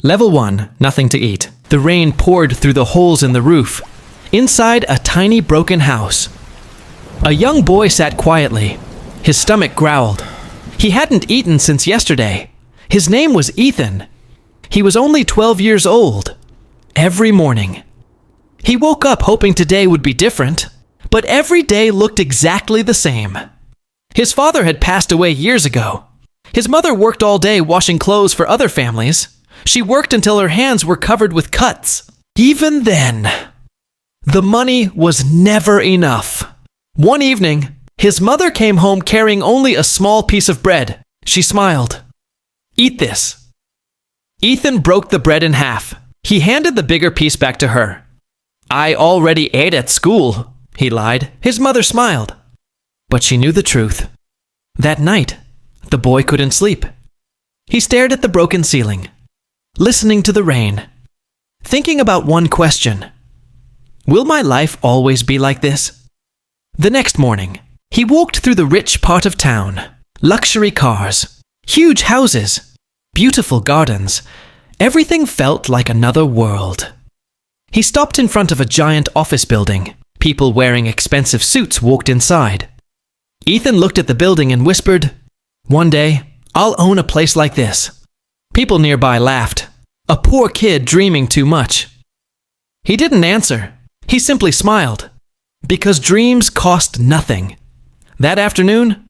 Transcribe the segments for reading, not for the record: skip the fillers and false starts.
Level 1, nothing to eat. The rain poured through the holes in the roof. Inside a tiny broken house. A young boy sat quietly. His stomach growled. He hadn't eaten since yesterday. His name was Ethan. He was only 12 years old. Every morning, he woke up hoping today would be different, but every day looked exactly the same. His father had passed away years ago. His mother worked all day washing clothes for other families. She worked until her hands were covered with cuts. Even then, the money was never enough. One evening, his mother came home carrying only a small piece of bread. She smiled. "Eat this." Ethan broke the bread in half. He handed the bigger piece back to her. "I already ate at school," he lied. His mother smiled. But she knew the truth. That night, the boy couldn't sleep. He stared at the broken ceiling, listening to the rain, thinking about one question. Will my life always be like this? The next morning, he walked through the rich part of town. Luxury cars, huge houses, beautiful gardens. Everything felt like another world. He stopped in front of a giant office building. People wearing expensive suits walked inside. Ethan looked at the building and whispered, "One day, I'll own a place like this." People nearby laughed. A poor kid dreaming too much. He didn't answer. He simply smiled. Because dreams cost nothing. That afternoon,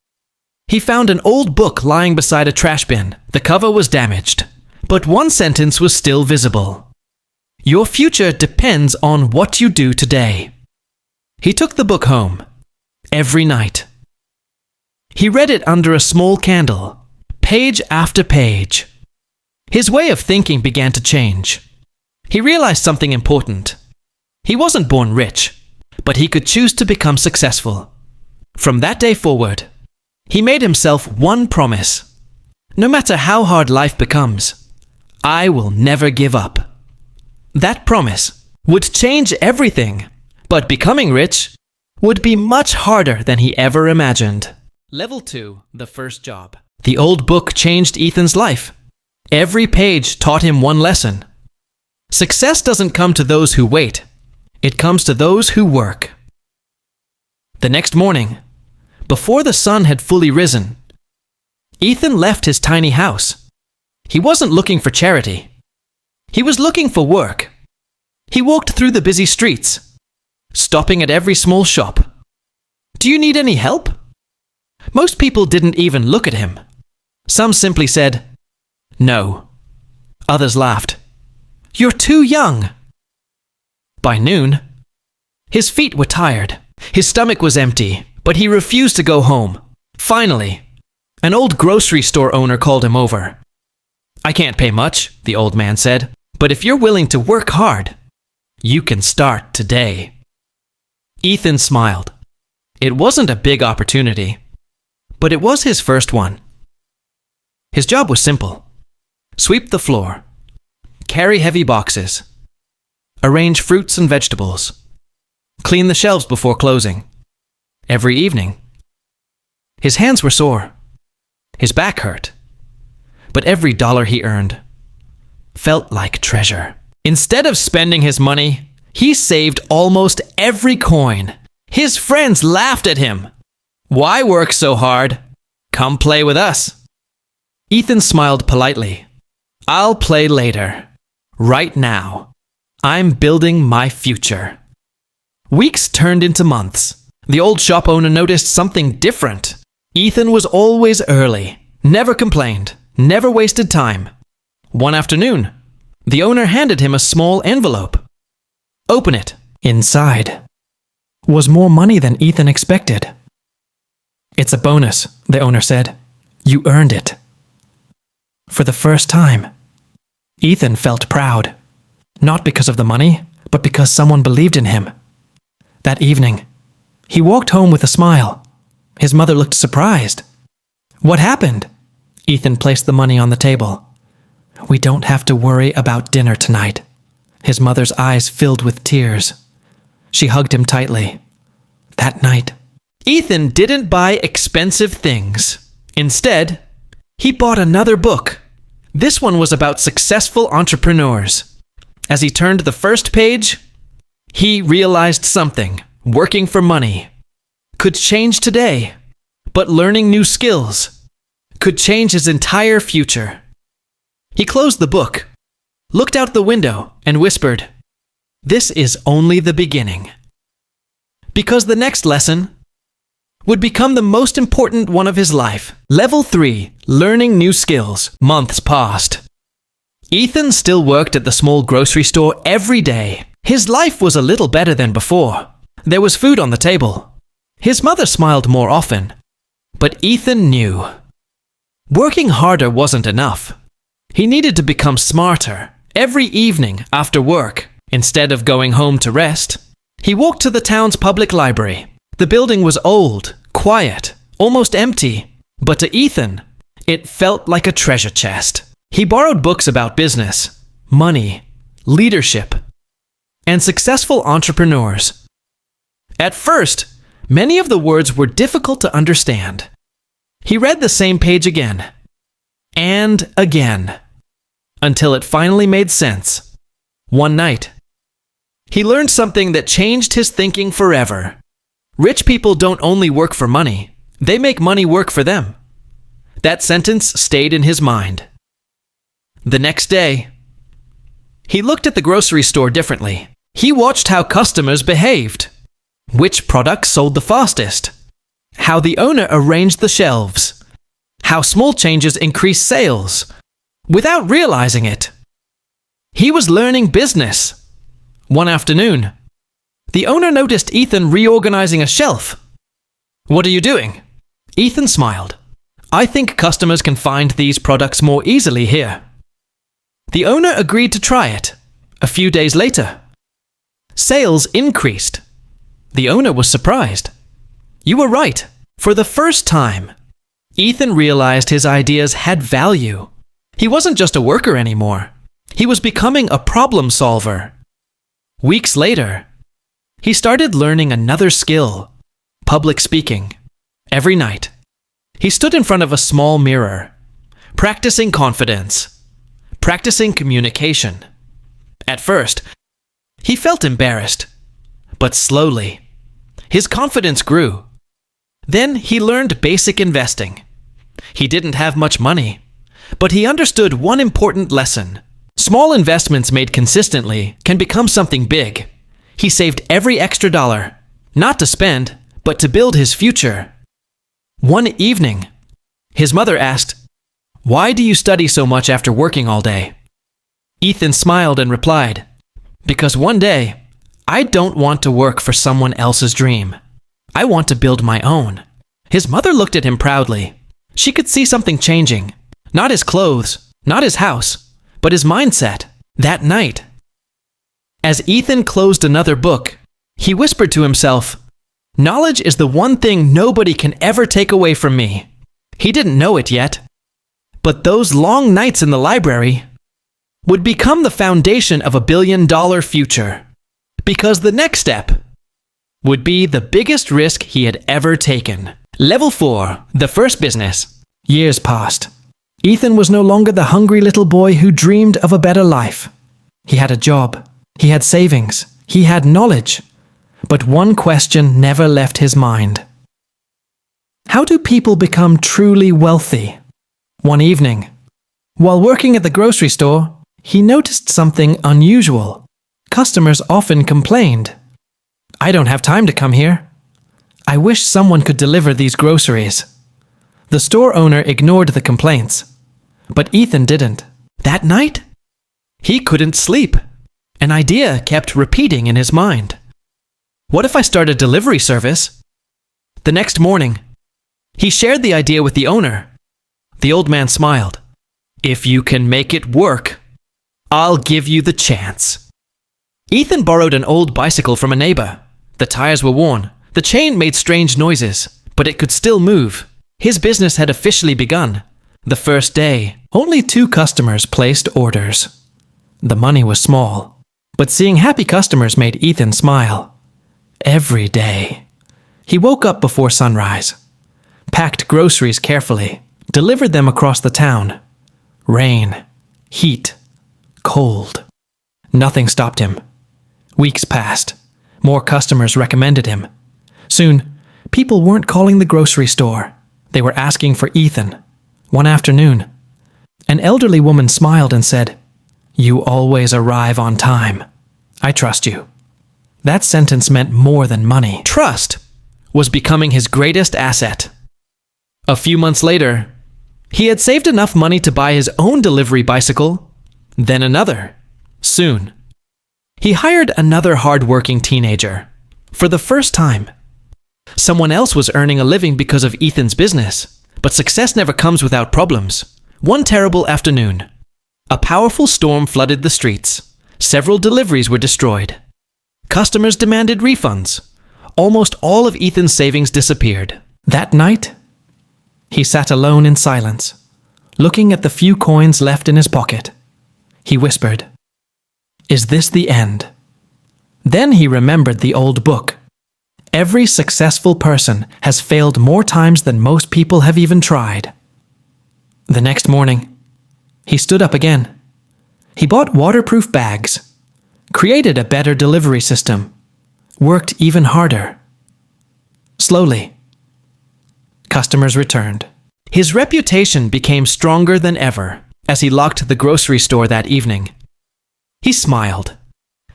he found an old book lying beside a trash bin. The cover was damaged, but one sentence was still visible. "Your future depends on what you do today." He took the book home. Every night. He read it under a small candle, page after page. His way of thinking began to change. He realized something important. He wasn't born rich, but he could choose to become successful. From that day forward, he made himself one promise. No matter how hard life becomes, I will never give up. That promise would change everything, but becoming rich would be much harder than he ever imagined. Level 2, the first job. The old book changed Ethan's life. Every page taught him one lesson. Success doesn't come to those who wait. It comes to those who work. The next morning, before the sun had fully risen, Ethan left his tiny house. He wasn't looking for charity. He was looking for work. He walked through the busy streets, stopping at every small shop. "Do you need any help?" Most people didn't even look at him. Some simply said, "No." Others laughed. "You're too young." By noon, his feet were tired. His stomach was empty, but he refused to go home. Finally, an old grocery store owner called him over. "I can't pay much," the old man said, "but if you're willing to work hard, you can start today." Ethan smiled. It wasn't a big opportunity, but it was his first one. His job was simple. Sweep the floor, carry heavy boxes, arrange fruits and vegetables, clean the shelves before closing. Every evening. His hands were sore. His back hurt. But every dollar he earned felt like treasure. Instead of spending his money, he saved almost every coin. His friends laughed at him. "Why work so hard? Come play with us." Ethan smiled politely. "I'll play later. Right now, I'm building my future." Weeks turned into months. The old shop owner noticed something different. Ethan was always early, never complained, never wasted time. One afternoon, the owner handed him a small envelope. "Open it." Inside was more money than Ethan expected. "It's a bonus," the owner said. "You earned it." For the first time, Ethan felt proud. Not because of the money, but because someone believed in him. That evening, he walked home with a smile. His mother looked surprised. "What happened?" Ethan placed the money on the table. "We don't have to worry about dinner tonight." His mother's eyes filled with tears. She hugged him tightly. That night, Ethan didn't buy expensive things. Instead, he bought another book, This one was about successful entrepreneurs. As he turned the first page, he realized something. Working for money could change today, but learning new skills could change his entire future. He closed the book, looked out the window, and whispered, "This is only the beginning." Because the next lesson would become the most important one of his life. Level 3, learning new skills. Months passed. Ethan still worked at the small grocery store every day. His life was a little better than before. There was food on the table. His mother smiled more often. But Ethan knew working harder wasn't enough. He needed to become smarter. Every evening after work, instead of going home to rest, he walked to the town's public library. The building was old, quiet, almost empty, but to Ethan, it felt like a treasure chest. He borrowed books about business, money, leadership, and successful entrepreneurs. At first, many of the words were difficult to understand. He read the same page again, and again, until it finally made sense. One night, he learned something that changed his thinking forever. Rich people don't only work for money, they make money work for them. That sentence stayed in his mind. The next day, he looked at the grocery store differently. He watched how customers behaved, which products sold the fastest, how the owner arranged the shelves, how small changes increased sales, without realizing it. He was learning business. One afternoon, the owner noticed Ethan reorganizing a shelf. "What are you doing?" Ethan smiled. "I think customers can find these products more easily here." The owner agreed to try it. A few days later, sales increased. The owner was surprised. "You were right." For the first time, Ethan realized his ideas had value. He wasn't just a worker anymore. He was becoming a problem solver. Weeks later, he started learning another skill: public speaking. Every night, he stood in front of a small mirror, practicing confidence, practicing communication. At first, he felt embarrassed, but slowly, his confidence grew. Then he learned basic investing. He didn't have much money, but he understood one important lesson. Small investments made consistently can become something big. He saved every extra dollar, not to spend, but to build his future. One evening, his mother asked, "Why do you study so much after working all day?" Ethan smiled and replied, "Because one day, I don't want to work for someone else's dream. I want to build my own." His mother looked at him proudly. She could see something changing. Not his clothes, not his house, but his mindset. That night, as Ethan closed another book, he whispered to himself, "Knowledge is the one thing nobody can ever take away from me." He didn't know it yet, but those long nights in the library would become the foundation of a billion-dollar future. Because the next step would be the biggest risk he had ever taken. Level 4, the first business. Years passed. Ethan was no longer the hungry little boy who dreamed of a better life. He had a job. He had savings. He had knowledge. But one question never left his mind. How do people become truly wealthy? One evening, while working at the grocery store, he noticed something unusual. Customers often complained, "I don't have time to come here. I wish someone could deliver these groceries." The store owner ignored the complaints, but Ethan didn't. That night, he couldn't sleep. An idea kept repeating in his mind. What if I start a delivery service? The next morning, he shared the idea with the owner. The old man smiled. "If you can make it work, I'll give you the chance." Ethan borrowed an old bicycle from a neighbor. The tires were worn. The chain made strange noises, but it could still move. His business had officially begun. The first day, only 2 customers placed orders. The money was small, but seeing happy customers made Ethan smile. Every day, he woke up before sunrise, packed groceries carefully, delivered them across the town. Rain, heat, cold. Nothing stopped him. Weeks passed. More customers recommended him. Soon, people weren't calling the grocery store. They were asking for Ethan. One afternoon, an elderly woman smiled and said, "You always arrive on time. I trust you." That sentence meant more than money. Trust was becoming his greatest asset. A few months later, he had saved enough money to buy his own delivery bicycle, then another. Soon, he hired another hard-working teenager. For the first time, someone else was earning a living because of Ethan's business. But success never comes without problems. One terrible afternoon, a powerful storm flooded the streets. Several deliveries were destroyed. Customers demanded refunds. Almost all of Ethan's savings disappeared. That night, he sat alone in silence, looking at the few coins left in his pocket. He whispered, "Is this the end?" Then he remembered the old book. Every successful person has failed more times than most people have even tried. The next morning, he stood up again. He bought waterproof bags, created a better delivery system, worked even harder. Slowly, customers returned. His reputation became stronger than ever as he locked the grocery store that evening. He smiled.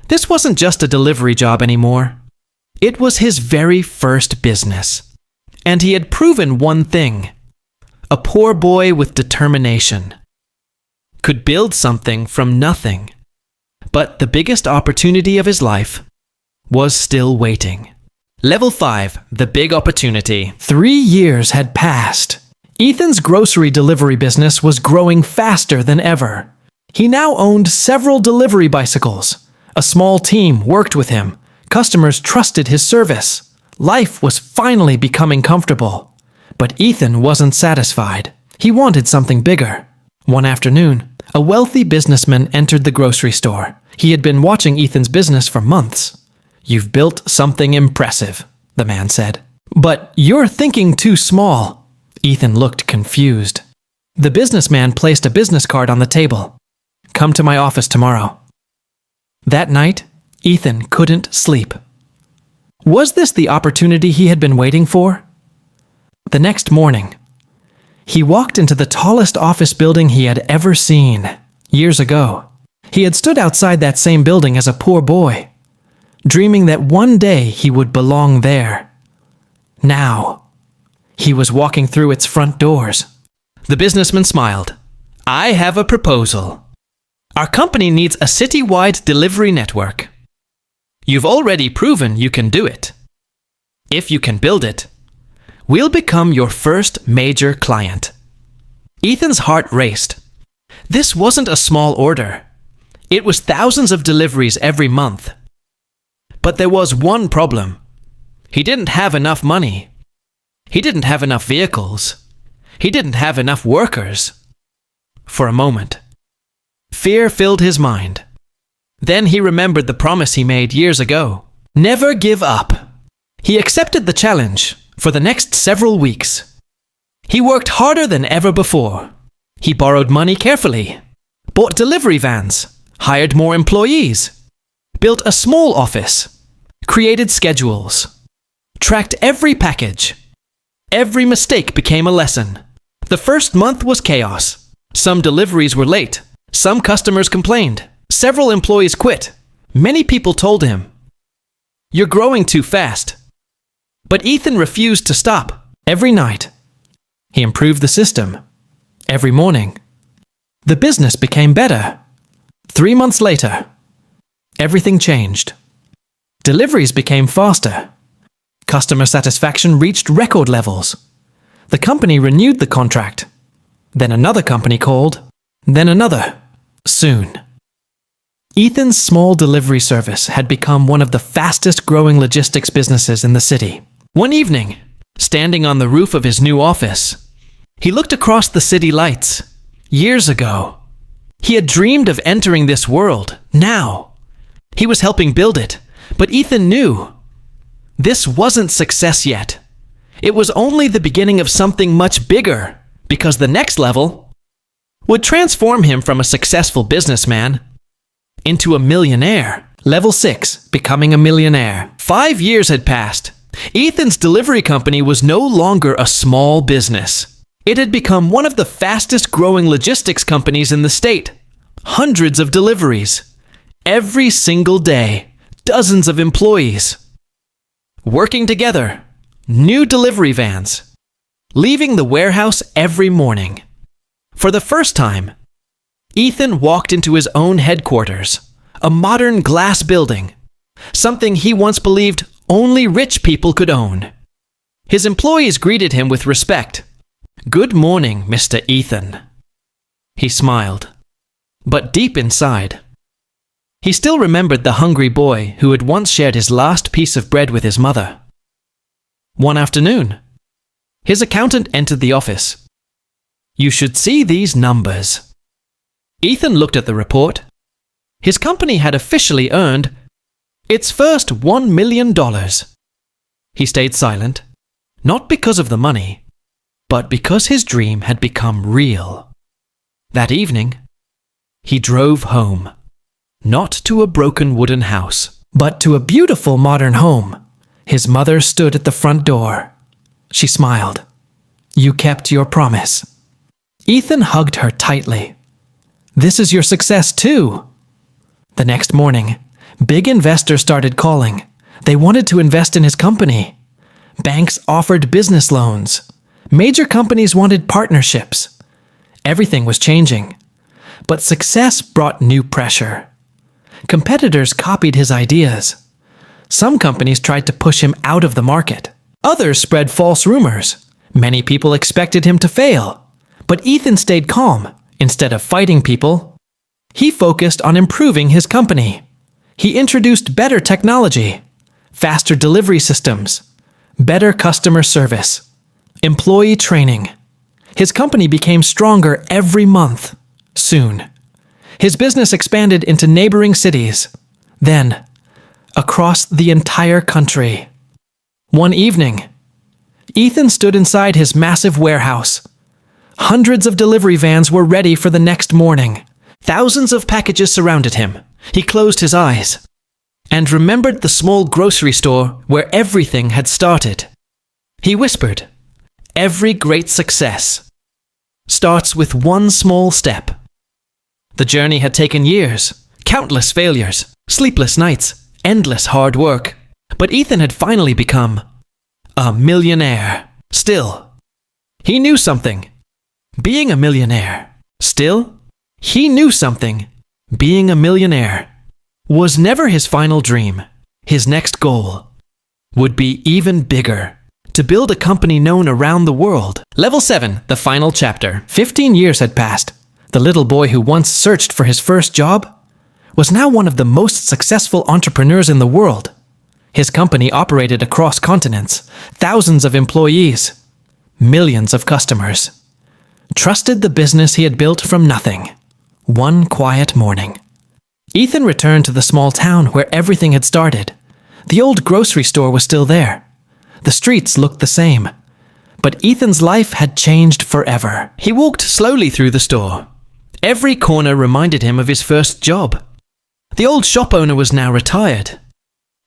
This wasn't just a delivery job anymore. It was his very first business. And he had proven one thing. A poor boy with determination could build something from nothing. But the biggest opportunity of his life was still waiting. Level 5, the big opportunity. 3 years had passed. Ethan's grocery delivery business was growing faster than ever. He now owned several delivery bicycles. A small team worked with him. Customers trusted his service. Life was finally becoming comfortable. But Ethan wasn't satisfied. He wanted something bigger. One afternoon, a wealthy businessman entered the grocery store. He had been watching Ethan's business for months. "You've built something impressive," the man said. "But you're thinking too small." Ethan looked confused. The businessman placed a business card on the table. "Come to my office tomorrow." That night, Ethan couldn't sleep. Was this the opportunity he had been waiting for? The next morning, he walked into the tallest office building he had ever seen. Years ago, he had stood outside that same building as a poor boy, dreaming that one day he would belong there. Now, he was walking through its front doors. The businessman smiled. "I have a proposal. Our company needs a city-wide delivery network. You've already proven you can do it. If you can build it, we'll become your first major client." Ethan's heart raced. This wasn't a small order. It was thousands of deliveries every month. But there was one problem. He didn't have enough money. He didn't have enough vehicles. He didn't have enough workers. For a moment, fear filled his mind. Then he remembered the promise he made years ago. Never give up. He accepted the challenge for the next several weeks. He worked harder than ever before. He borrowed money carefully, bought delivery vans, hired more employees, built a small office, created schedules, tracked every package. Every mistake became a lesson. The first month was chaos. Some deliveries were late. Some customers complained. Several employees quit. Many people told him, "You're growing too fast." But Ethan refused to stop. Every night, he improved the system. Every morning, the business became better. 3 months later, everything changed. Deliveries became faster. Customer satisfaction reached record levels. The company renewed the contract. Then another company called. Then another. Soon, Ethan's small delivery service had become one of the fastest growing logistics businesses in the city. One evening, standing on the roof of his new office, he looked across the city lights. Years ago, he had dreamed of entering this world. Now, he was helping build it. But Ethan knew this wasn't success yet. It was only the beginning of something much bigger, because the next level would transform him from a successful businessman into a millionaire. Level 6, becoming a millionaire. 5 years had passed. Ethan's delivery company was no longer a small business. It had become one of the fastest growing logistics companies in the state. Hundreds of deliveries. Every single day. Dozens of employees. Working together. New delivery vans. Leaving the warehouse every morning. For the first time, Ethan walked into his own headquarters. A modern glass building. Something he once believed only rich people could own. His employees greeted him with respect. "Good morning, Mr. Ethan." He smiled. But deep inside, he still remembered the hungry boy who had once shared his last piece of bread with his mother. One afternoon, his accountant entered the office. "You should see these numbers." Ethan looked at the report. His company had officially earned its first $1 million. He stayed silent, not because of the money, but because his dream had become real. That evening, he drove home, not to a broken wooden house, but to a beautiful modern home. His mother stood at the front door. She smiled. "You kept your promise." Ethan hugged her tightly. "This is your success too." The next morning, big investors started calling. They wanted to invest in his company. Banks offered business loans. Major companies wanted partnerships. Everything was changing. But success brought new pressure. Competitors copied his ideas. Some companies tried to push him out of the market. Others spread false rumors. Many people expected him to fail. But Ethan stayed calm. Instead of fighting people, he focused on improving his company. He introduced better technology, faster delivery systems, better customer service, employee training. His company became stronger every month. Soon, his business expanded into neighboring cities, then across the entire country. One evening, Ethan stood inside his massive warehouse. Hundreds of delivery vans were ready for the next morning. Thousands of packages surrounded him. He closed his eyes and remembered the small grocery store where everything had started. He whispered, "Every great success starts with one small step." The journey had taken years, countless failures, sleepless nights, endless hard work. But Ethan had finally become a millionaire. Still, he knew something. Being a millionaire. Still, he knew something. Being a millionaire was never his final dream. His next goal would be even bigger. To build a company known around the world. Level 7, the final chapter. 15 years had passed. The little boy who once searched for his first job was now one of the most successful entrepreneurs in the world. His company operated across continents, thousands of employees, millions of customers. Trusted the business he had built from nothing. One quiet morning, Ethan returned to the small town where everything had started. The old grocery store was still there. The streets looked the same. But Ethan's life had changed forever. He walked slowly through the store. Every corner reminded him of his first job. The old shop owner was now retired.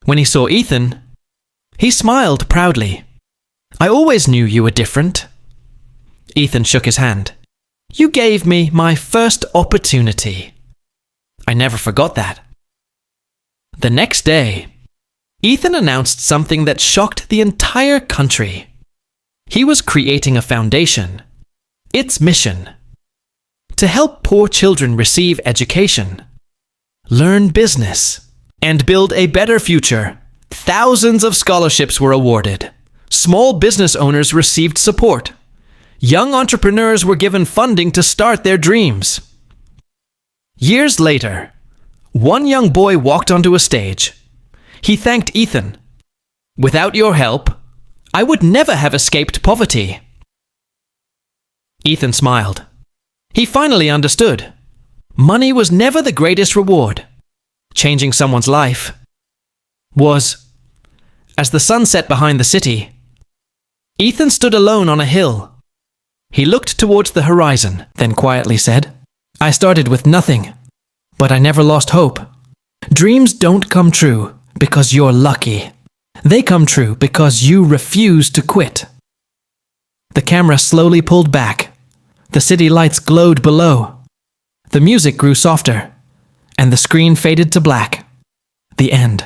When he saw Ethan, he smiled proudly. "I always knew you were different." Ethan shook his hand. "You gave me my first opportunity." I never forgot that. The next day, Ethan announced something that shocked the entire country. He was creating a foundation. Its mission: to help poor children receive education, learn business, and build a better future. Thousands of scholarships were awarded. Small business owners received support. Young entrepreneurs were given funding to start their dreams. Years later, one young boy walked onto a stage. He thanked Ethan. "Without your help, I would never have escaped poverty." Ethan smiled. He finally understood. Money was never the greatest reward. Changing someone's life was. As the sun set behind the city, Ethan stood alone on a hill. He looked towards the horizon, then quietly said, "I started with nothing, but I never lost hope. Dreams don't come true because you're lucky. They come true because you refuse to quit." The camera slowly pulled back. The city lights glowed below. The music grew softer, and the screen faded to black. The end.